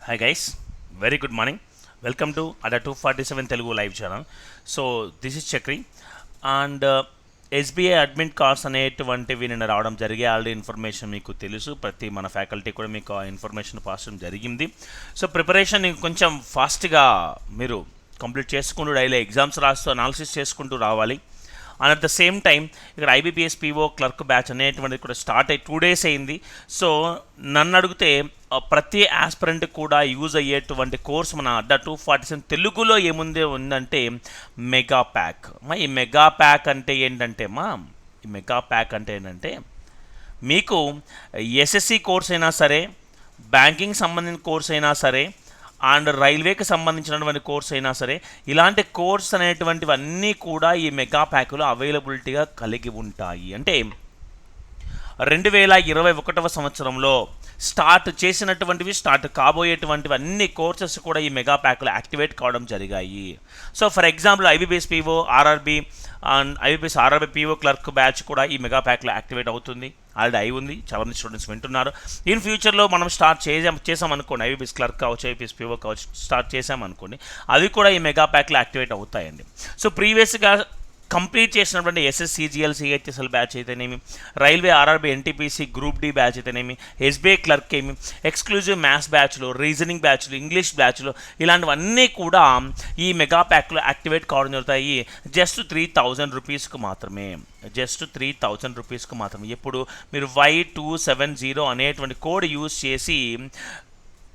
Hi guys, very good morning. Welcome to Ada 247 Telugu live channel. So this is Chakri and SBI admit cards అనేటువంటివి నిన్న రావడం జరిగే already information మీకు తెలుసు. ప్రతి మన ఫ్యాకల్టీ కూడా మీకు ఆ ఇన్ఫర్మేషన్ పాస్ చేయడం జరిగింది. సో ప్రిపరేషన్ కొంచెం ఫాస్ట్గా మీరు కంప్లీట్ చేసుకుంటూ డైలీ ఎగ్జామ్స్ రాస్తూ అనాలిసిస్ చేసుకుంటూ రావాలి. And at the same time ఇక్కడ ఐబీపీఎస్ పీఓ క్లర్క్ బ్యాచ్ అనేటువంటిది కూడా స్టార్ట్ అయ్యి 2 days అయింది. సో నన్ను అడిగితే ప్రతి ఆస్పిరెంట్ కూడా యూజ్ అయ్యేటువంటి కోర్స్ మన అడ్డా 247 తెలుగులో ఏముందే ఉందంటే మెగా ప్యాక్. ఈ మెగా ప్యాక్ అంటే ఏంటంటే ఈ మెగా ప్యాక్ అంటే ఏంటంటే మీకు ఎస్ఎస్సి కోర్స్ అయినా సరే, బ్యాంకింగ్ సంబంధించిన కోర్స్ అయినా సరే, అండ్ రైల్వేకి సంబంధించినటువంటి కోర్స్ అయినా సరే, ఇలాంటి కోర్స్ అనేటువంటివన్నీ కూడా ఈ మెగా ప్యాక్లో అవైలబిలిటీగా కలిగి ఉంటాయి. అంటే 2021 సంవత్సరంలో స్టార్ట్ చేసినటువంటివి, స్టార్ట్ కాబోయేటువంటివి అన్ని కోర్సెస్ కూడా ఈ మెగా ప్యాక్లో యాక్టివేట్ కావడం జరిగాయి. So for example IBPS PO RRB and IBPS RRB PO clerk batch కూడా ఈ మెగా ప్యాక్లో యాక్టివేట్ అవుతుంది. ఆల్రెడీ అయి ఉంది, చాలామంది స్టూడెంట్స్ వింటున్నారు. ఇన్ ఫ్యూచర్లో మనం స్టార్ట్ చేసామనుకోండి, ఐబీపీఎస్ క్లర్క్ కావచ్చు, ఐబీపీఎస్ పీఓ కావచ్చు, స్టార్ట్ చేసామనుకోండి, అవి కూడా ఈ మెగా ప్యాక్లో యాక్టివేట్ అవుతాయండి. సో ప్రీవియస్గా కంప్లీట్ చేసినటువంటి ఎస్ఎస్సిజిఎల్ సిహెచ్ఎస్ఎల్ బ్యాచ్ అయితేనేమి, railway RRB NTPC group D batch అయితేనేమి, ఎస్బీఐ క్లర్క్ ఏమి, ఎక్స్క్లూజివ్ మ్యాథ్స్ బ్యాచ్లు, రీజనింగ్ బ్యాచ్లు, ఇంగ్లీష్ బ్యాచ్లు, ఇలాంటివన్నీ కూడా ఈ మెగా ప్యాక్లో యాక్టివేట్ కావడం జరుగుతాయి. జస్ట్ 3000 రూపీస్కి మాత్రమే. జస్ట్ 3000 రూపీస్కి మాత్రమే. ఇప్పుడు మీరు Y270 అనేటువంటి కోడ్ యూజ్ చేసి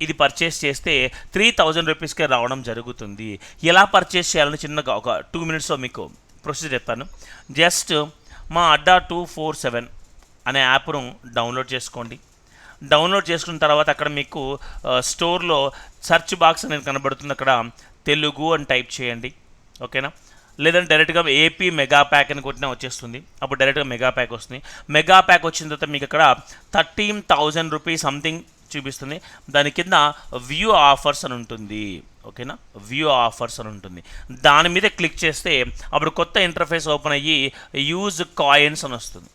ఇది పర్చేస్ చేస్తే 3000 రూపీస్కే రావడం జరుగుతుంది. ఎలా పర్చేస్ చేయాలని చిన్నగా ఒక 2 minutesలో మీకు ప్రొసీజర్ చెప్తాను. జస్ట్ మా అడ్డా 247 అనే యాప్ను డౌన్లోడ్ చేసుకోండి. డౌన్లోడ్ చేసుకున్న తర్వాత అక్కడ మీకు స్టోర్లో సెర్చ్ బాక్స్ అనేది కనబడుతుంది. అక్కడ తెలుగు అని టైప్ చేయండి, ఓకేనా. లేదంటే డైరెక్ట్గా ఏపీ మెగా ప్యాక్ అని కొట్టినా వచ్చేస్తుంది. అప్పుడు డైరెక్ట్గా మెగా ప్యాక్ వస్తుంది. మెగా ప్యాక్ వచ్చిన తర్వాత మీకు అక్కడ 13,000 రూపీస్ సంథింగ్ చూపిస్తుంది. దాని కింద వ్యూ ఆఫర్స్ అని ఉంటుంది, ఓకేనా. వ్యూ ఆఫర్స్ అని ఉంటుంది. దాని మీద క్లిక్ చేస్తే అప్పుడు కొత్త ఇంటర్ఫేస్ ఓపెన్ అయ్యి యూజ్ కాయిన్స్ అని వస్తుంది.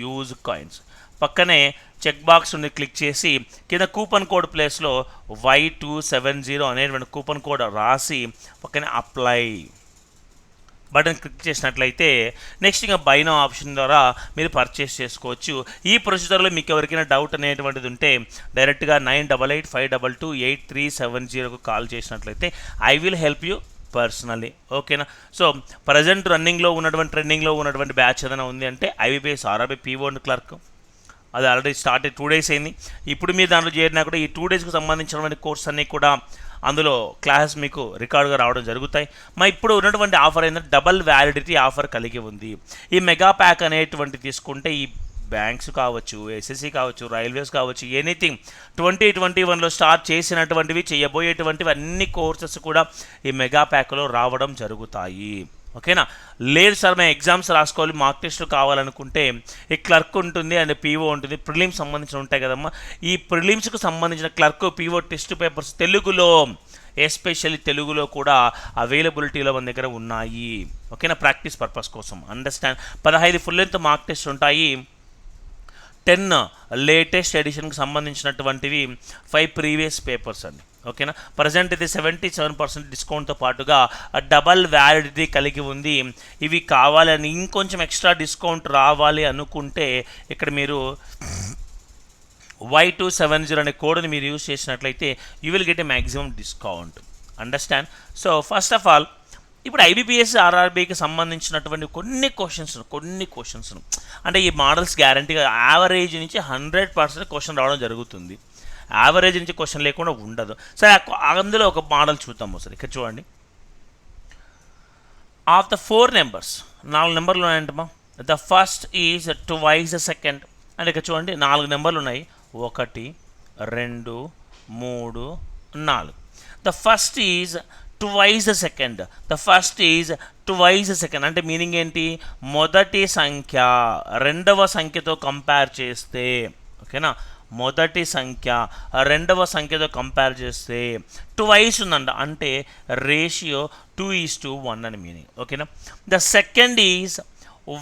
యూజ్ కాయిన్స్ పక్కనే చెక్ బాక్స్ ఉండి క్లిక్ చేసి కింద కూపన్ కోడ్ ప్లేస్లో Y270 అనేటువంటి కూపన్ కోడ్ రాసి పక్కనే అప్లై బటన్ క్లిక్ చేసినట్లయితే నెక్స్ట్ ఇంకా బై నౌ ఆప్షన్ ద్వారా మీరు పర్చేస్ చేసుకోవచ్చు. ఈ ప్రొసీజర్లో మీకు ఎవరికైనా డౌట్ అనేటువంటిది ఉంటే డైరెక్ట్గా 9885228370కు కాల్ చేసినట్లయితే I will help you personally, ఓకేనా. సో ప్రజెంట్ ట్రెండింగ్లో ఉన్నటువంటి బ్యాచ్ ఏదైనా ఉంది అంటే IBPS RRB PO and clerk, అది ఆల్రెడీ స్టార్ట్ అయ్యి 2 days అయింది. ఇప్పుడు మీరు దాంట్లో చేరినా కూడా ఈ 2 daysకి సంబంధించినటువంటి కోర్స్ అన్నీ కూడా అందులో క్లాసెస్ మీకు రికార్డుగా రావడం జరుగుతాయి. ఇప్పుడు ఉన్నటువంటి ఆఫర్ ఏంటంటే డబల్ వ్యాలిడిటీ ఆఫర్ కలిగి ఉంది. ఈ మెగా ప్యాక్ అనేటువంటి తీసుకుంటే ఈ బ్యాంక్స్ కావచ్చు, ఎస్ఎస్సి కావచ్చు, రైల్వేస్ కావచ్చు, ఎనీథింగ్ 2021లో స్టార్ట్ చేసినటువంటివి, చేయబోయేటువంటివి అన్ని కోర్సెస్ కూడా ఈ మెగా ప్యాక్లో రావడం జరుగుతాయి, ఓకేనా. లేదు సార్ మేము ఎగ్జామ్స్ రాసుకోవాలి, మార్క్ టెస్ట్లు కావాలనుకుంటే ఈ క్లర్క్ ఉంటుంది అండ్ పీఓ ఉంటుంది, ప్రిలిమ్స్ సంబంధించిన ఉంటాయి కదమ్మా. ఈ ప్రిలిమ్స్కి సంబంధించిన క్లర్క్, పీఓ టెస్ట్ పేపర్స్ తెలుగులో, ఎస్పెషల్లీ తెలుగులో కూడా అవైలబిలిటీలో మన దగ్గర ఉన్నాయి, ఓకేనా. ప్రాక్టీస్ పర్పస్ కోసం understand. 15 full length mark test ఉంటాయి, 10 లేటెస్ట్ ఎడిషన్కి సంబంధించినటువంటివి, 5 ప్రీవియస్ పేపర్స్ అండి, ఓకేనా. ప్రజెంట్ ఇది 77% డిస్కౌంట్తో పాటుగా డబల్ వ్యాలిడిటీ కలిగి ఉంది. ఇవి కావాలని ఇంకొంచెం ఎక్స్ట్రా డిస్కౌంట్ రావాలి అనుకుంటే ఇక్కడ మీరు Y270 అనే కోడ్ని మీరు యూజ్ చేసినట్లయితే you will get a maximum discount, understand. So first of all ఇప్పుడు ఐబీపీఎస్ ఆర్ఆర్బీకి సంబంధించినటువంటి కొన్ని క్వశ్చన్స్ అంటే ఈ మోడల్స్ గ్యారంటీగా యావరేజ్ నుంచి 100% క్వశ్చన్ రావడం జరుగుతుంది. యావరేజ్ నుంచి క్వశ్చన్ లేకుండా ఉండదు. సరే అందులో ఒక మోడల్ చూద్దాం ఒకసారి. ఇక్కడ చూడండి, ఆఫ్ ద 4 నెంబర్స్ 4 నెంబర్లు ఉన్నాయంటమ్మా. The first is twice the second. అంటే ఇక్కడ చూడండి 4 నెంబర్లు ఉన్నాయి, 1 2 3 4. The first is twice the second. The first is twice the second అంటే మీనింగ్ ఏంటి? మొదటి సంఖ్య రెండవ సంఖ్యతో కంపేర్ చేస్తే, ఓకేనా. మొదటి సంఖ్య రెండవ సంఖ్యతో కంపేర్ చేస్తే ట్వైస్ ఉందంట, అంటే రేషియో 2:1 అని మీనింగ్, ఓకేనా. The second is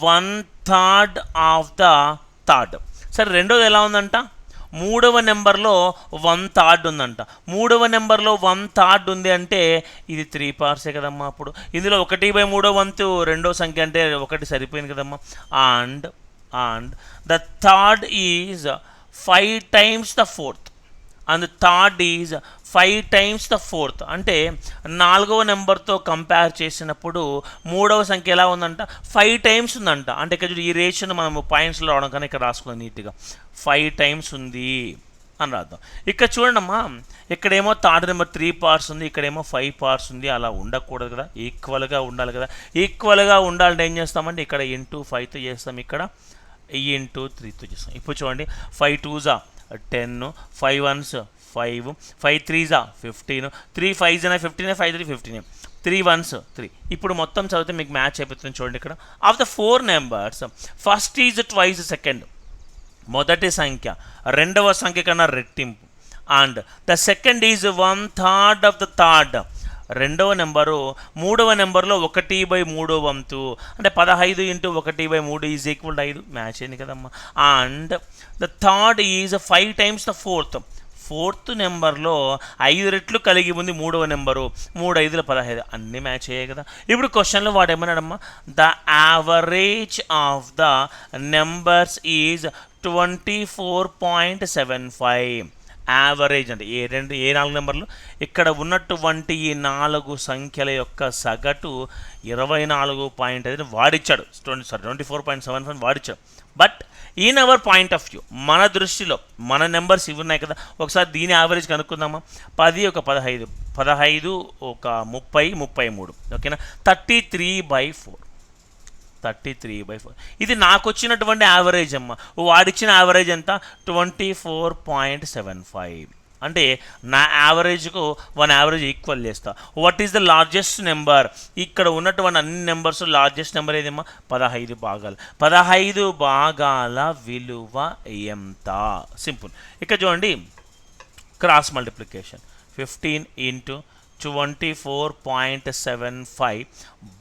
1/3 of the third. సరే రెండోది ఎలా ఉందంట? మూడవ నెంబర్లో 1/3 ఉందంట. మూడవ నెంబర్లో 1/3 ఉంది అంటే ఇది 3 పార్ట్సే కదమ్మా. అప్పుడు ఇందులో 1/3 వంతు రెండో సంఖ్య అంటే 1 సరిపోయింది కదమ్మా. And the third is 5 times the fourth and third is 5 times the fourth. అంటే 4వ నెంబర్తో కంపేర్ చేసినప్పుడు మూడవ సంఖ్య ఎలా ఉందంట 5 times ఉందంట. అంటే ఇక్కడ ఈ రేషియోను మనం పాయింట్స్లో రావడం కానీ ఇక్కడ రాసుకున్నాం నీట్గా 5 times ఉంది అని రాద్దాం. ఇక్కడ చూడండమ్మా, ఇక్కడేమో థర్డ్ నెంబర్ 3 parts ఉంది, ఇక్కడేమో 5 parts ఉంది. అలా ఉండకూడదు కదా, ఈక్వల్గా ఉండాలి కదా. ఈక్వల్గా ఉండాలంటే ఏం చేస్తామంటే ఇక్కడ ఇంటూ 5తో చేస్తాం, ఇక్కడ ఇంటూ 3తో చేస్తాం. ఇప్పుడు చూడండి 5 2s 10, 5 1s 5, 5 3s 15, 3 5s 15, 5 3 15, 3 1s 3. ఇప్పుడు మొత్తం చదివితే మీకు మ్యాచ్ అయిపోతుంది. చూడండి ఇక్కడ of the 4 numbers first is twice second, మొదటి సంఖ్య రెండవ సంఖ్య కన్నా రెట్టింపు. And the second is 1/3 of the third, రెండవ నెంబరు మూడవ నెంబర్లో 1/3 వంతు. అంటే 15 × 1/3 ఈజ్ ఈక్వల్ 5. మ్యాచ్ అయింది కదమ్మా. And the third is 5 times the fourth నెంబర్లో 5 రెట్లు కలిగి ఉంది మూడవ నెంబరు, 3 5 15. అన్నీ మ్యాచ్ అయ్యాయి కదా. ఇప్పుడు క్వశ్చన్లో వాడు ఏమన్నాడమ్మా, the average of the numbers is 24.75. Average అంటే ఏ 4 నెంబర్లు, ఇక్కడ ఉన్నటువంటి ఈ 4 సంఖ్యల యొక్క సగటు 24.5 వాడిచ్చాడు. 24.75 వాడిచ్చాడు. But in our point of view, మన దృష్టిలో మన నెంబర్స్ ఇవి ఉన్నాయి కదా, ఒకసారి దీని యావరేజ్ కనుక్కుందామా. 10 ఒక 15, 15 ఒక 30, 33. ఓకేనా, 33/4. 33/4 ఇది నాకు వచ్చినటువంటి యావరేజ్ అమ్మ. వాడిచ్చిన యావరేజ్ ఎంత 24.75. అంటే నా యావరేజ్కు 1 యావరేజ్ ఈక్వల్ చేస్తా. What is the largest number, ఇక్కడ ఉన్నటువంటి అన్ని నెంబర్స్ లార్జెస్ట్ నెంబర్ ఏదమ్మా 15 భాగాలు. 15 భాగాల విలువ ఎంత? సింపుల్. ఇక్కడ చూడండి, క్రాస్ మల్టిప్లికేషన్ 15 × 24.75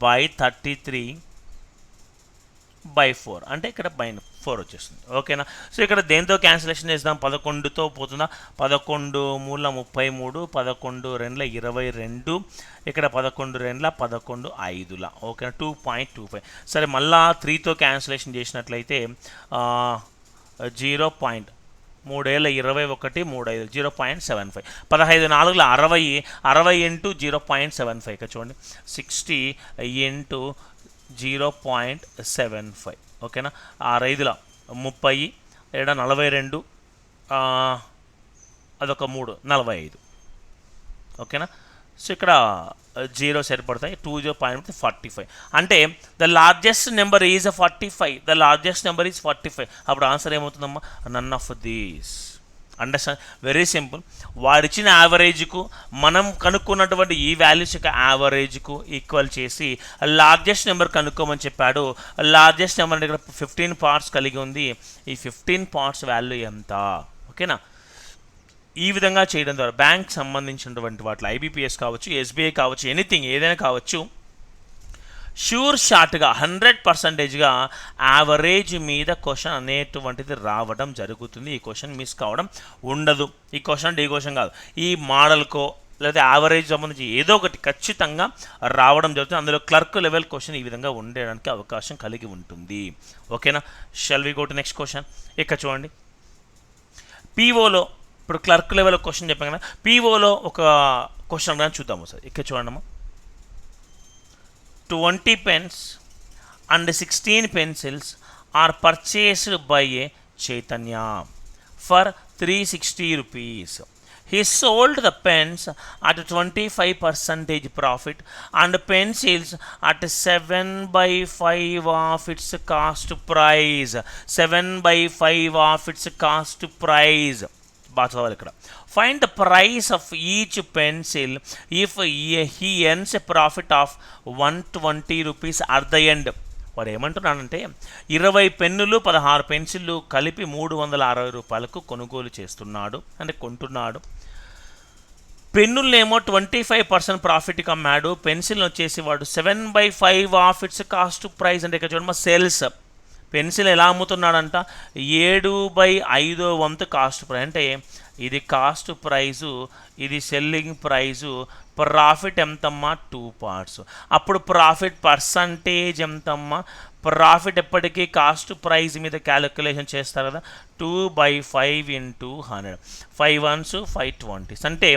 / 33/4 అంటే ఇక్కడ -4 వచ్చేస్తుంది. ఓకేనా. సో ఇక్కడ దేంతో క్యాన్సిలేషన్ చేద్దాం, 11తో పోతుందా, 11 3 33, 11 2 22, ఇక్కడ 11 2 11 5. ఓకేనా, 2.25. సరే, మళ్ళా 3తో క్యాన్సిలేషన్ చేసినట్లయితే 0. 3 21 3 5 0.75. 15 4 60, 60 × 0.75. ఇక్కడ చూడండి 60 × 0.75. ఓకేనా, 6 5 30, 42, అదొక 3 45. ఓకేనా. సో ఇక్కడ 0 సరిపడతాయి. 2 0.45. అంటే the largest number is 45. The largest number is 45. అప్పుడు ఆన్సర్ ఏమవుతుందమ్మా, none of these. Understand, very simple. వాడిచ్చిన యావరేజ్కు మనం కనుక్కున్నటువంటి ఈ వాల్యూస్ యొక్క యావరేజ్కు ఈక్వల్ చేసి లార్జెస్ట్ నెంబర్ కనుక్కోమని చెప్పాడు. లార్జెస్ట్ నెంబర్ అంటే ఇక్కడ 15 parts కలిగి ఉంది. ఈ 15 parts వాల్యూ ఎంత? ఓకేనా. ఈ విధంగా చేయడం ద్వారా బ్యాంక్ సంబంధించినటువంటి వాటిలో ఐబీపీఎస్ కావచ్చు, ఎస్బీఐ కావచ్చు, ఎనీథింగ్ ఏదైనా కావచ్చు, షూర్ షార్ట్గా 100%గా యావరేజ్ మీద క్వశ్చన్ అనేటువంటిది రావడం జరుగుతుంది. ఈ క్వశ్చన్ మిస్ కావడం ఉండదు. ఈ క్వశ్చన్ డీ క్వశ్చన్ కాదు, ఈ మోడల్కో లేదా యావరేజ్ సంబంధించి ఏదో ఒకటి ఖచ్చితంగా రావడం జరుగుతుంది. అందులో క్లర్క్ లెవెల్ క్వశ్చన్ ఈ విధంగా ఉండడానికి అవకాశం కలిగి ఉంటుంది. ఓకేనా. Shall we go to next question. ఇక్కడ చూడండి, పీఓలో ఇప్పుడు క్లర్క్ లెవెల్ క్వశ్చన్ చెప్పాం కదా, పీఓలో ఒక క్వశ్చన్ కానీ చూద్దాము సార్. ఇక్కడ చూడండి, 20 pens and 16 pencils are purchased by a Chaitanya for 360 rupees. He sold the pens at 25% profit and pencils at 7/5 of its cost price. 7/5 of its cost price. ఇక్కడ find the price of each pencil if he earns a profit of 120 rupees at the end. వాడు ఏమంటున్నాడంటే 20 పెన్నులు 16 పెన్సిళ్ళు కలిపి 360 రూపాయలకు కొనుగోలు చేస్తున్నాడు, అంటే కొంటున్నాడు. పెన్నులనేమో 25% ప్రాఫిట్కి అమ్మాడు, pencil వచ్చేసి వాడు 7/5 ఆఫ్ ఇట్స్ కాస్ట్ ప్రైస్. అంటే ఇక్కడ చూడమ్మా, సేల్స్ పెన్సిల్ ఎలా అమ్ముతున్నాడంట 7/5 కాస్ట్ ప్రైస్. అంటే ఇది కాస్ట్ ప్రైజు, ఇది సెల్లింగ్ ప్రైజు, ప్రాఫిట్ ఎంతమ్మా 2 పార్ట్స్. అప్పుడు ప్రాఫిట్ పర్సంటేజ్ ఎంతమ్మా, ప్రాఫిట్ ఎప్పటికీ కాస్ట్ ప్రైస్ మీద క్యాలిక్యులేషన్ చేస్తారు కదా, 2/5 × 100, 5 1s 520. అంటే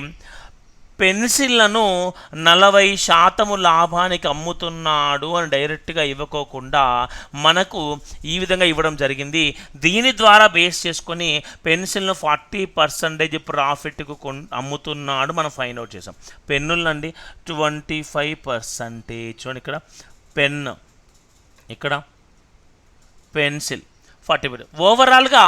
పెన్సిళ్లను 40% లాభానికి అమ్ముతున్నాడు అని డైరెక్ట్గా ఇవ్వకోకుండా మనకు ఈ విధంగా ఇవ్వడం జరిగింది. దీని ద్వారా బేస్ చేసుకొని పెన్సిల్ను 40% ప్రాఫిట్కు అమ్ముతున్నాడు మనం ఫైండ్ అవుట్ చేసాం. పెన్నులండి 25%. చూడండి ఇక్కడ పెన్, ఇక్కడ పెన్సిల్ 40%. ఓవరాల్గా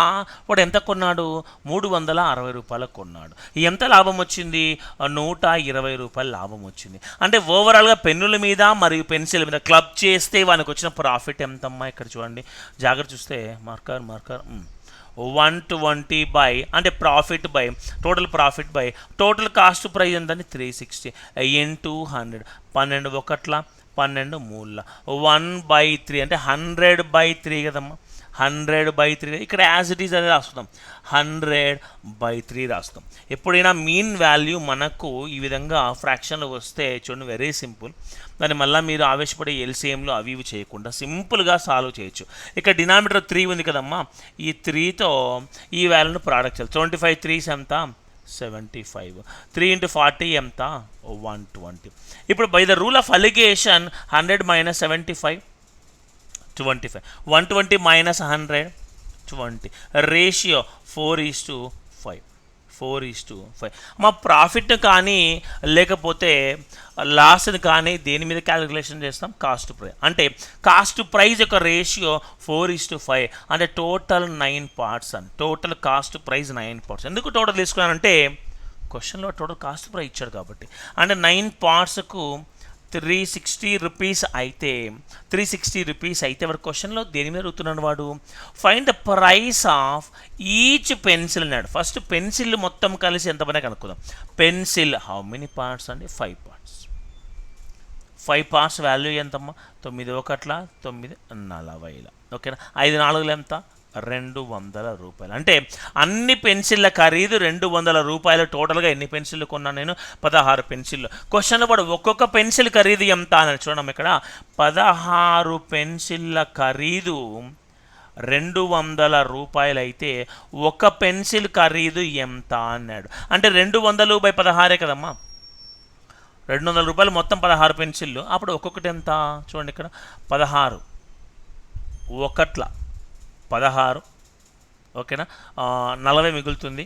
వాడు ఎంత కొన్నాడు, 360 రూపాయలకు కొన్నాడు. ఎంత లాభం వచ్చింది, 120 రూపాయలు లాభం వచ్చింది. అంటే ఓవరాల్గా పెన్నుల మీద మరియు పెన్సిల్ మీద క్లబ్ చేస్తే వానికి వచ్చిన ప్రాఫిట్ ఎంతమ్మా, ఇక్కడ చూడండి జాగ్రత్త చూస్తే మార్కర్ 120 బై అంటే profit by total profit by total cost price ఎంతండి 360 × 100, 12 1 12 3 1/3 అంటే 100/3 కదమ్మా, 100/3. ఇక్కడ యాజ్ ఇట్ ఈజ్ అనేది రాస్తున్నాం, 100/3 రాస్తాం. ఎప్పుడైనా మీన్ వాల్యూ మనకు ఈ విధంగా ఫ్రాక్షన్లో వస్తే చూడండి వెరీ సింపుల్. దాన్ని మళ్ళీ మీరు ఆవేశపడే ఎల్సిఎంలో అవి ఇవి చేయకుండా సింపుల్గా సాల్వ్ చేయొచ్చు. ఇక్కడ డినామినేటర్ 3 ఉంది కదమ్మా, ఈ 3తో ఈ వాల్యూను ప్రోడక్ట్ చేయాలి. 25 3s ఎంత 75, 3 × 40 ఎంత 120. ఇప్పుడు by the rule of alligation 100 - 75 25, 120 - 100 20, ratio 4:5, 4:5. మా ప్రాఫిట్ కానీ లేకపోతే లాస్ని కానీ దేని మీద క్యాలిక్యులేషన్ చేస్తాం, కాస్ట్ ప్రైస్. అంటే కాస్ట్ ప్రైస్ యొక్క రేషియో 4:5 అంటే టోటల్ 9 పార్ట్స్ అని. Total cost price 9 parts. ఎందుకు టోటల్ తీసుకున్నానంటే క్వశ్చన్లో టోటల్ కాస్ట్ ప్రైస్ ఇచ్చాడు కాబట్టి. అంటే 9 పార్ట్స్కు 360 రూపీస్ అయితే 360 రూపీస్ అయితే వాడు క్వశ్చన్లో దేని మీద అడుగుతున్నాడు వాడు, find the price of each pencil అన్నాడు. ఫస్ట్ పెన్సిల్ మొత్తం కలిసి ఎంత పైన కనుక్కుందాం. పెన్సిల్ హౌ మెనీ పార్ట్స్ అండి, 5 పార్ట్స్. 5 పార్ట్స్ వాల్యూ ఎంతమ్మా, 9 1 9 40. ఓకేనా, 5 4 ఎంత 200 రూపాయలు. అంటే అన్ని పెన్సిళ్ళ ఖరీదు 200 రూపాయలు. టోటల్గా ఎన్ని పెన్సిళ్ళు కొన్నాను నేను, 16 పెన్సిళ్ళు. క్వశ్చన్లో కూడా ఒక్కొక్క పెన్సిల్ ఖరీదు ఎంత అని చూడడం. ఇక్కడ 16 పెన్సిళ్ళ ఖరీదు 200 రూపాయలు అయితే ఒక పెన్సిల్ ఖరీదు ఎంత అన్నాడు. అంటే 200/16 కదమ్మా, 200 రూపాయలు మొత్తం 16 పెన్సిళ్ళు. అప్పుడు ఒక్కొక్కటి ఎంత చూడండి, ఇక్కడ 16 1 16, ఓకేనా, 40 మిగులుతుంది.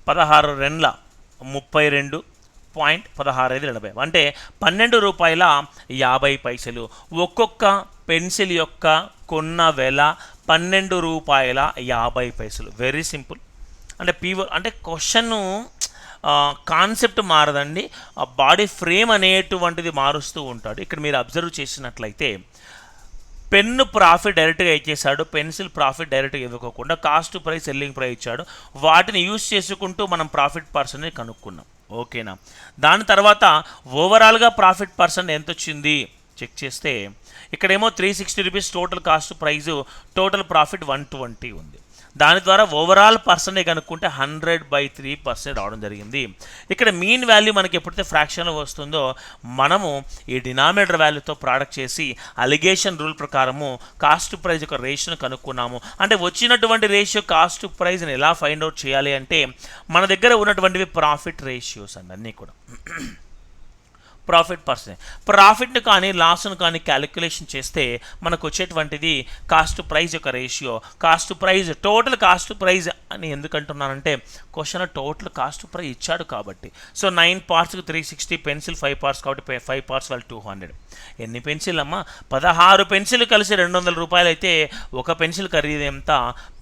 16 2 32.16 80, అంటే 12 రూపాయల 50 పైసలు. ఒక్కొక్క పెన్సిల్ యొక్క కొన్న వెల 12 రూపాయల 50 పైసలు. Very simple. అంటే అంటే క్వశ్చన్ కాన్సెప్ట్ మారదండి, బాడీ ఫ్రేమ్ అనేటువంటిది మారుస్తూ ఉంటాడు. ఇక్కడ మీరు అబ్జర్వ్ చేసినట్లయితే పెన్ను ప్రాఫిట్ డైరెక్ట్గా ఇచ్చేసాడు, పెన్సిల్ ప్రాఫిట్ డైరెక్ట్గా ఇవ్వకోకుండా కాస్ట్ ప్రైస్ సెల్లింగ్ ప్రైస్ ఇచ్చాడు. వాటిని యూజ్ చేసుకుంటూ మనం ప్రాఫిట్ పర్సెంటేజ్ కనుక్కున్నాం. ఓకేనా, దాని తర్వాత ఓవరాల్గా ప్రాఫిట్ పర్సెంట్ ఎంత వచ్చింది చెక్ చేస్తే ఇక్కడేమో 360 rupees total cost price, total profit 120 ఉంది. దాని ద్వారా ఓవరాల్ పర్సెంటేజ్ కనుక్కుంటే 100/3% రావడం జరిగింది. ఇక్కడ మీన్ వాల్యూ మనకి ఎప్పుడైతే ఫ్రాక్షన్లో వస్తుందో మనము ఈ డినామినేటర్ వాల్యూతో ప్రోడక్ట్ చేసి అలిగేషన్ రూల్ ప్రకారము కాస్ట్ ప్రైస్ యొక్క రేషియోను కనుక్కున్నాము. అంటే వచ్చినటువంటి రేషియో కాస్ట్ ప్రైస్ని ఎలా ఫైండ్ అవుట్ చేయాలి అంటే మన దగ్గర ఉన్నటువంటివి ప్రాఫిట్ రేషియోస్ అండి, అన్నీ కూడా ప్రాఫిట్ పర్సెంట్. ప్రాఫిట్ను కానీ లాస్ను కానీ క్యాలిక్యులేషన్ చేస్తే మనకు వచ్చేటువంటిది కాస్ట్ ప్రైస్ యొక్క ratio. Cost price total cost price అని ఎందుకంటున్నానంటే క్వశ్చన్ టోటల్ కాస్ట్ ప్రైస్ ఇచ్చాడు కాబట్టి. సో 9 పార్ట్స్కి 360, పెన్సిల్ 5 పార్ట్స్ కాబట్టి 5 పార్ట్స్ వాళ్ళు 200. ఎన్ని పెన్సిల్ అమ్మా, 16 పెన్సిల్ కలిసి 200 రూపాయలు అయితే ఒక పెన్సిల్ ఖరీదు ఎంత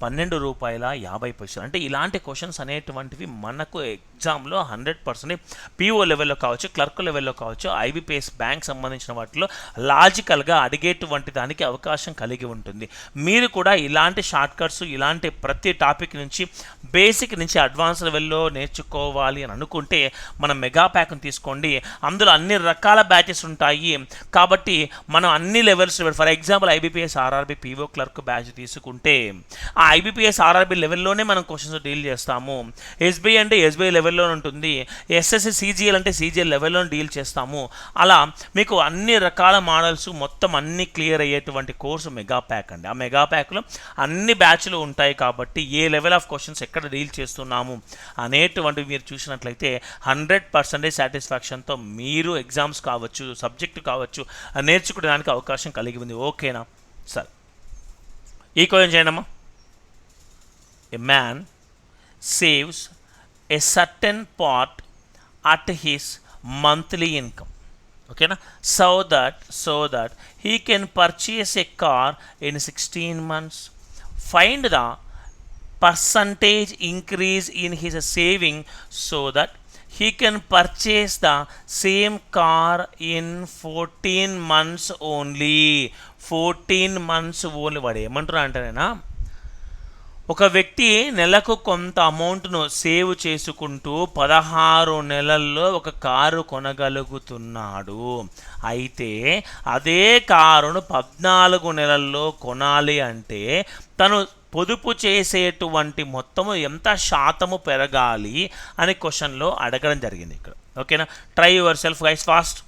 12 రూపాయల 50 పైసలు. అంటే ఇలాంటి క్వశ్చన్స్ అనేటువంటివి మనకు ఎగ్జామ్లో 100% పీఓ లెవెల్లో కావచ్చు, క్లర్క్ లెవెల్లో కావచ్చు, ఐబీపీఎస్ బ్యాంక్ సంబంధించిన వాటిలో లాజికల్గా అడిగేటువంటి దానికి అవకాశం కలిగి ఉంటుంది. మీరు కూడా ఇలాంటి షార్ట్ కట్స్, ఇలాంటి ప్రతి టాపిక్ నుంచి బేసిక్ నుంచి అడ్వాన్స్ లెవెల్లో నేర్చుకోవాలి అని అనుకుంటే మనం మెగా ప్యాక్ని తీసుకోండి. అందులో అన్ని రకాల బ్యాచెస్ ఉంటాయి కాబట్టి మనం అన్ని levels, for example IBPS RRB PO clerk batch తీసుకుంటే ఆ ఐబీపీఎస్ ఆర్ఆర్బీ లెవెల్లోనే మనం క్వశ్చన్స్ డీల్ చేస్తాము. ఎస్బీఐ అంటే ఎస్బీఐ లెవెల్లో ఉంటుంది, ఎస్ఎస్సి సీజీఎల్ అంటే సీజీఎల్ లెవెల్లో డీల్ చేస్తాము. అలా మీకు అన్ని రకాల మోడల్స్ మొత్తం అన్ని క్లియర్ అయ్యేటువంటి కోర్సు మెగా ప్యాక్ అండి. ఆ మెగా ప్యాక్లో అన్ని బ్యాచ్లు ఉంటాయి కాబట్టి ఏ లెవెల్ ఆఫ్ క్వశ్చన్స్ ఎక్కడ డీల్ చేస్తున్నాము అనేటువంటివి మీరు చూసినట్లయితే 100% సాటిస్ఫాక్షన్తో మీరు ఎగ్జామ్స్ కావచ్చు, సబ్జెక్టు కావచ్చు నేర్చుకోవడానికి అవకాశం కలిగి ఉంది. ఓకేనా? సరే, ఈ క్వశ్చన్ చేయండమ్మా. A man saves a certain part at his monthly income, okay na, so that he can purchase a car in 16 months. Find the percentage increase in his saving so that he can purchase the same car in 14 months only. 14 months only. వాడు ఏమంటారు అంటేనా, ఒక వ్యక్తి నెలకు కొంత అమౌంట్ను save చేసుకుంటూ 16 నెలల్లో ఒక car కొనగలుగుతున్నాడు. అయితే అదే కారును 14 నెలల్లో కొనాలి అంటే తను పొదుపు చేసేటువంటి మొత్తము ఎంత శాతము పెరగాలి అని క్వశ్చన్లో అడగడం జరిగింది ఇక్కడ. ఓకేనా? Try your self guys, fast.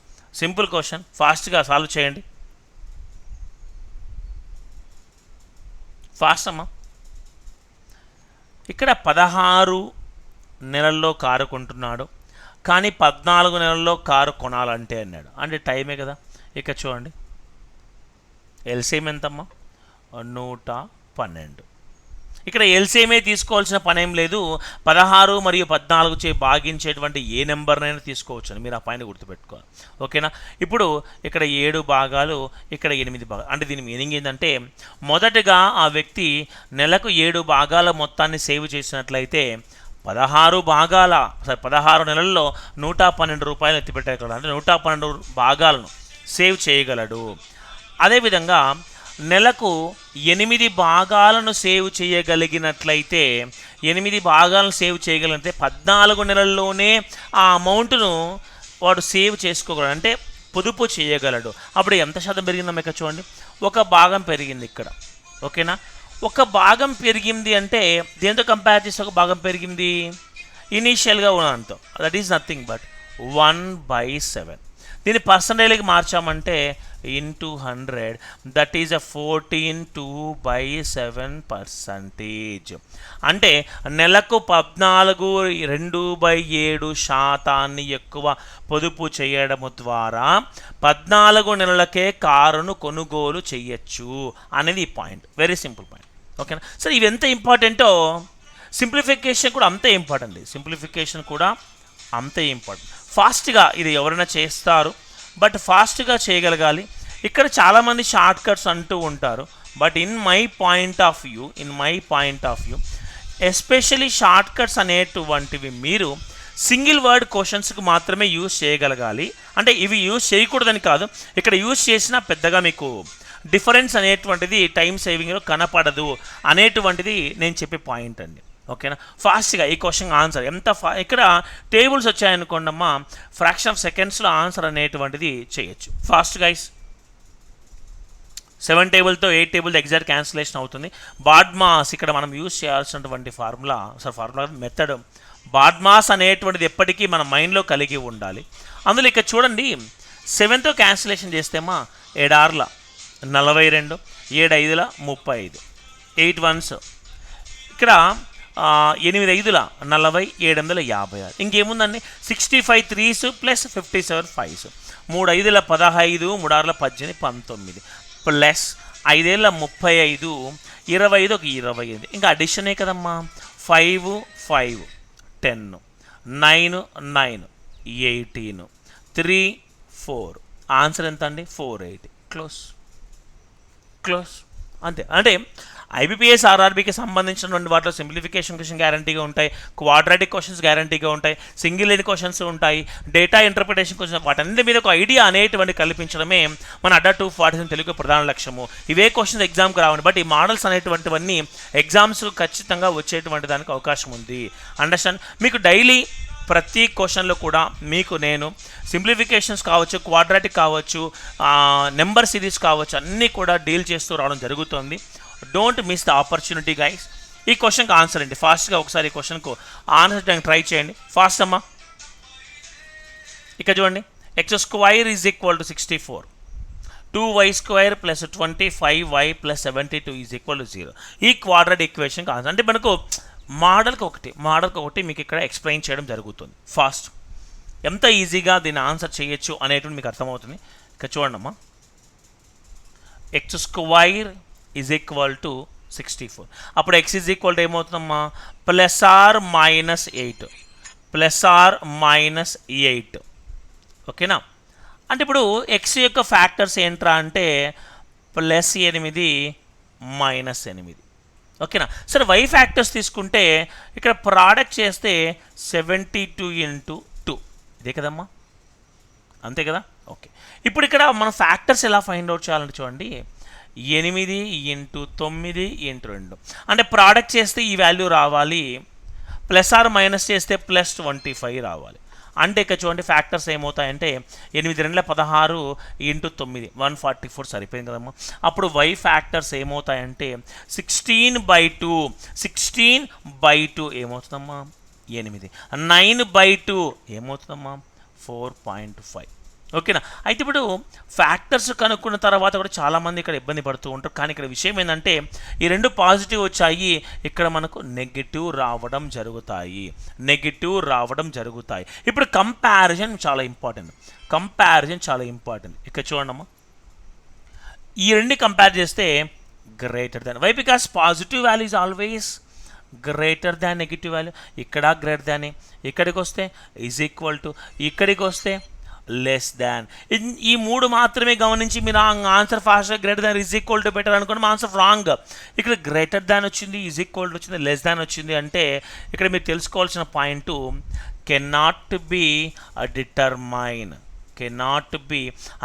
Simple question, ఫాస్ట్గా సాల్వ్ చేయండి. ఫాస్ట్ అమ్మా. ఇక్కడ 16 నెలల్లో కారు కొంటున్నాడు, కానీ 14 నెలల్లో కారు కొనాలంటే అన్నాడు. అంటే టైమే కదా. ఇక చూడండి, ఎల్సిఎం ఎంతమ్మా? 112. ఇక్కడ ఎల్సిఎంఏ తీసుకోవాల్సిన పనేం లేదు. 16 మరియు 14 చే భాగించేటువంటి ఏ నెంబర్నైనా తీసుకోవచ్చు అని మీరు ఆ పైన గుర్తుపెట్టుకోవాలి. ఓకేనా? ఇప్పుడు ఇక్కడ 7 భాగాలు, ఇక్కడ 8 భాగాలు. అంటే దీని మీనింగ్ ఏంటంటే, మొదటగా ఆ వ్యక్తి నెలకు 7 భాగాల మొత్తాన్ని సేవ్ చేసినట్లయితే 16 నెలల్లో 112 రూపాయలు ఎత్తిపెట్టగలడు. అంటే 112 భాగాలను సేవ్ చేయగలడు. అదేవిధంగా నెలకు 8 భాగాలను సేవ్ చేయగలిగినట్లయితే 8 భాగాలను సేవ్ చేయగలిగితే 14 నెలల్లోనే ఆ అమౌంట్ను వాడు సేవ్ చేసుకోగలడు, అంటే పొదుపు చేయగలడు. అప్పుడు ఎంత శాతం పెరిగిందో మీకు చూడండి, 1 భాగం పెరిగింది ఇక్కడ. ఓకేనా? 1 భాగం పెరిగింది అంటే దేంతో కంపేర్ చేస్తే 1 భాగం పెరిగింది? ఇనీషియల్గా ఉన్నంతో. That is nothing but 1/7. దీన్ని పర్సంటేజ్కి మార్చామంటే into 100, that is a 14/2/7%. అంటే నెలకు 14/2/7% ఎక్కువ పొదుపు చేయడం ద్వారా 14 నెలలకే కారును కొనుగోలు చేయొచ్చు అనేది ఈ పాయింట్. Very simple point. ఓకేనా? సరే, ఇవి ఎంత ఇంపార్టెంటో సింప్లిఫికేషన్ కూడా అంతే ఇంపార్టెంట్. సింప్లిఫికేషన్ కూడా అంతే ఇంపార్టెంట్. ఫాస్ట్గా ఇది ఎవరైనా చేస్తారు, బట్ ఫాస్ట్గా చేయగలగాలి. ఇక్కడ చాలామంది షార్ట్ కట్స్ అంటూ ఉంటారు, but in my point of view especially short cuts అనేటువంటివి మీరు సింగిల్ వర్డ్ క్వశ్చన్స్కి మాత్రమే యూజ్ చేయగలగాలి. అంటే ఇవి యూజ్ చేయకూడదని కాదు, ఇక్కడ యూజ్ చేసినా పెద్దగా మీకు డిఫరెన్స్ అనేటువంటిది టైం సేవింగ్లో కనపడదు అనేటువంటిది నేను చెప్పే పాయింట్ అండి. ఓకేనా? ఫాస్ట్గా ఈ క్వశ్చన్ ఆన్సర్ ఎంత ఇక్కడ టేబుల్స్ వచ్చాయనుకోండి అమ్మా, ఫ్రాక్షన్ ఆఫ్ సెకండ్స్లో ఆన్సర్ అనేటువంటిది చేయొచ్చు. Fast guys. 7 టేబుల్తో 8 table exact cancellation అవుతుంది. బాడ్మాస్ ఇక్కడ మనం యూజ్ చేయాల్సినటువంటి ఫార్ములా మెథడ్. బాడ్మాస్ అనేటువంటిది ఎప్పటికీ మన మైండ్లో కలిగి ఉండాలి. అందులో ఇక్కడ చూడండి, 7తో క్యాన్సిలేషన్ చేస్తేమా 7 6 42, 7 5 35, 8 1s ఇక్కడ 8 5 40, 7 56. ఇంకేముందండి, 65 3s ప్లస్ 57 5s, 3 5 15, 3 6 18 19 ప్లస్ 5 35, 25 25. ఇంకా అడిషనే కదమ్మా. 5 5 10, 9 9 18, 3 4. ఆన్సర్ ఎంత అండి? 480. క్లోజ్. అంతే. అంటే ఐబీపీఎస్ ఆర్ఆర్బీకి సంబంధించినటువంటి వాటిలో సింప్లిఫికేషన్ క్వశ్చన్ గ్యారంటీగా ఉంటాయి, క్వాడ్రాటిక్ క్వశ్చన్స్ గ్యారంటీగా ఉంటాయి, సింగిల్ లైన్ క్వశ్చన్స్ ఉంటాయి, డేటా ఇంటర్ప్రిటేషన్ క్వశ్చన్, వాటన్నిటి మీద ఒక ఐడియా అనేటువంటి కల్పించడమే మన అడ్డా 247 తెలుగు ప్రధాన లక్ష్యము. ఇవే క్వశ్చన్స్ ఎగ్జామ్కి రావండి, బట్ ఈ మోడల్స్ అనేటువంటివన్నీ ఎగ్జామ్స్ ఖచ్చితంగా వచ్చేటువంటి దానికి అవకాశం ఉంది. అండర్స్టాండ్? మీకు డైలీ ప్రతి క్వశ్చన్లో కూడా మీకు నేను సింప్లిఫికేషన్స్ కావచ్చు, క్వాడ్రాటిక్ కావచ్చు, నెంబర్ సిరీస్ కావచ్చు, అన్నీ కూడా డీల్ చేస్తూ రావడం జరుగుతుంది. Don't miss the opportunity guys. ఈ క్వశ్చన్కి ఆన్సర్ అండి, ఫాస్ట్గా ఒకసారి ఈ క్వశ్చన్కు ఆన్సర్ చేయడానికి ట్రై చేయండి. ఫాస్ట్ అమ్మా. ఇక్కడ చూడండి, x square is equal to 64, 2y square plus 25y plus 72 is equal to 0. ఈ క్వాడ్రాటిక్ ఈక్వేషన్కి ఆన్సర్ అంటే మనకు మోడల్కి ఒకటి మీకు ఇక్కడ ఎక్స్ప్లెయిన్ చేయడం జరుగుతుంది. ఫాస్ట్ ఎంత ఈజీగా దీన్ని ఆన్సర్ చేయొచ్చు అనేటువంటి మీకు అర్థమవుతుంది. ఇక్కడ చూడండి అమ్మా, x square is equal to 64. అప్పుడు ఎక్స్ ఈజ్ ఈక్వల్ టు ఏమవుతుందమ్మా, plus or minus 8, plus or minus 8. ఓకేనా? అంటే ఇప్పుడు ఎక్స్ యొక్క ఫ్యాక్టర్స్ ఏంట్రా అంటే ప్లస్ 8 మైనస్ 8. ఓకేనా? సరే, వై ఫ్యాక్టర్స్ తీసుకుంటే ఇక్కడ ప్రోడక్ట్ చేస్తే 72 ఇంటూ 2, ఇదే కదమ్మా, అంతే కదా? ఓకే. ఇప్పుడు ఇక్కడ మనం ఫ్యాక్టర్స్ ఎలా ఫైండ్ అవుట్ చేయాలంటే చూడండి, 8 ఇంటూ 9 ఇంటూ 2, అంటే ప్రోడక్ట్ చేస్తే ఈ వాల్యూ రావాలి, ప్లస్ ఆర్ మైనస్ చేస్తే ప్లస్ 25 రావాలి. అంటే ఇక్కడ చూడండి ఫ్యాక్టర్స్ ఏమవుతాయంటే 8 2 16 ఇంటూ 9 144 సరిపోయింది కదమ్మా. అప్పుడు వై ఫ్యాక్టర్స్ ఏమవుతాయంటే 16/2 ఏమవుతుందమ్మా 8, 9/2 ఏమవుతుందమ్మా 4.5. ఓకేనా? అయితే ఇప్పుడు ఫ్యాక్టర్స్ కనుక్కున్న తర్వాత కూడా చాలామంది ఇక్కడ ఇబ్బంది పడుతూ ఉంటారు. కానీ ఇక్కడ విషయం ఏంటంటే ఈ రెండు పాజిటివ్ వచ్చాయి, ఇక్కడ మనకు నెగిటివ్ రావడం జరుగుతాయి. ఇప్పుడు కంపారిజన్ చాలా ఇంపార్టెంట్. ఇక్కడ చూడండమ్మా, ఈ రెండు కంపేర్ చేస్తే greater than. Why? Because positive value is always greater than negative value. ఇక్కడ గ్రేటర్ దాన్, ఇక్కడికి వస్తే ఈజ్ ఈక్వల్ టు, ఇక్కడికి వస్తే లెస్ దాన్. ఈ మూడు మాత్రమే గమనించి మీరు ఆన్సర్ ఫాస్ట్గా greater than is equal to better అనుకోండి, మా ఆన్సర్ రాంగ్. ఇక్కడ గ్రేటర్ దాన్ వచ్చింది, ఈజ్ ఈక్వల్ టు వచ్చింది, లెస్ దాన్ వచ్చింది. అంటే ఇక్కడ మీరు తెలుసుకోవాల్సిన పాయింట్ కెనాట్ బి డిటర్మైన్.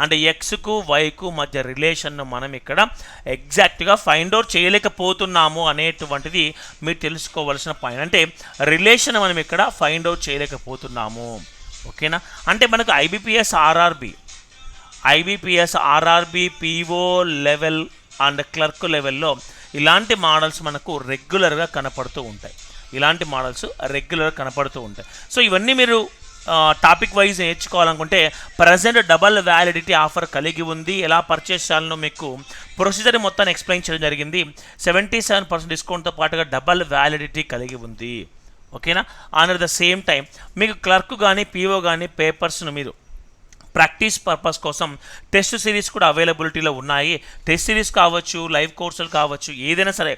అంటే ఎక్స్కు వైకు మధ్య రిలేషన్ను మనం ఇక్కడ ఎగ్జాక్ట్గా ఫైండ్ అవుట్ చేయలేకపోతున్నాము అనేటువంటిది మీరు తెలుసుకోవాల్సిన పాయింట్. అంటే రిలేషన్ మనం ఇక్కడ ఫైండ్ అవుట్ చేయలేకపోతున్నాము. ఓకేనా? అంటే మనకు IBPS RRB PO level and clerk లెవెల్లో ఇలాంటి మోడల్స్ మనకు రెగ్యులర్గా కనపడుతూ ఉంటాయి. సో ఇవన్నీ మీరు టాపిక్ వైజ్ నేర్చుకోవాలనుకుంటే ప్రజెంట్ డబల్ వ్యాలిడిటీ ఆఫర్ కలిగి ఉంది. ఎలా పర్చేస్ చేయాలనో మీకు ప్రొసీజర్ మొత్తాన్ని ఎక్స్ప్లెయిన్ చేయడం జరిగింది. 77% డిస్కౌంట్తో పాటుగా డబల్ వ్యాలిడిటీ కలిగి ఉంది. ఓకేనా? అండ్ ద సేమ్ టైం మీకు క్లర్క్ కానీ పీఓ కానీ పేపర్స్ను మీరు ప్రాక్టీస్ పర్పస్ కోసం టెస్ట్ సిరీస్ కూడా అవైలబిలిటీలో ఉన్నాయి. టెస్ట్ సిరీస్ కావచ్చు, లైవ్ కోర్సులు కావచ్చు, ఏదైనా సరే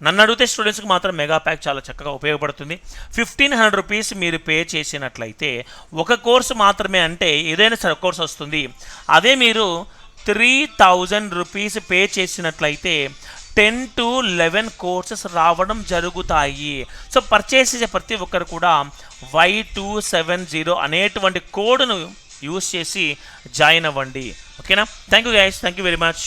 నన్ను అడిగితే స్టూడెంట్స్కి మాత్రం మెగా ప్యాక్ చాలా చక్కగా ఉపయోగపడుతుంది. 1500 రూపీస్ మీరు పే చేసినట్లయితే ఒక కోర్సు మాత్రమే, అంటే ఏదైనా సరే కోర్స్ వస్తుంది. అదే మీరు 3000 రూపీస్ పే చేసినట్లయితే 10 to 11 కోర్సెస్ రావడం జరుగుతాయి. సో పర్చేస్ చేసే ప్రతి ఒక్కరు కూడా Y270 అనేటువంటి కోడ్ను యూస్ చేసి జాయిన్ అవ్వండి. ఓకేనా? Thank you guys, thank you very much.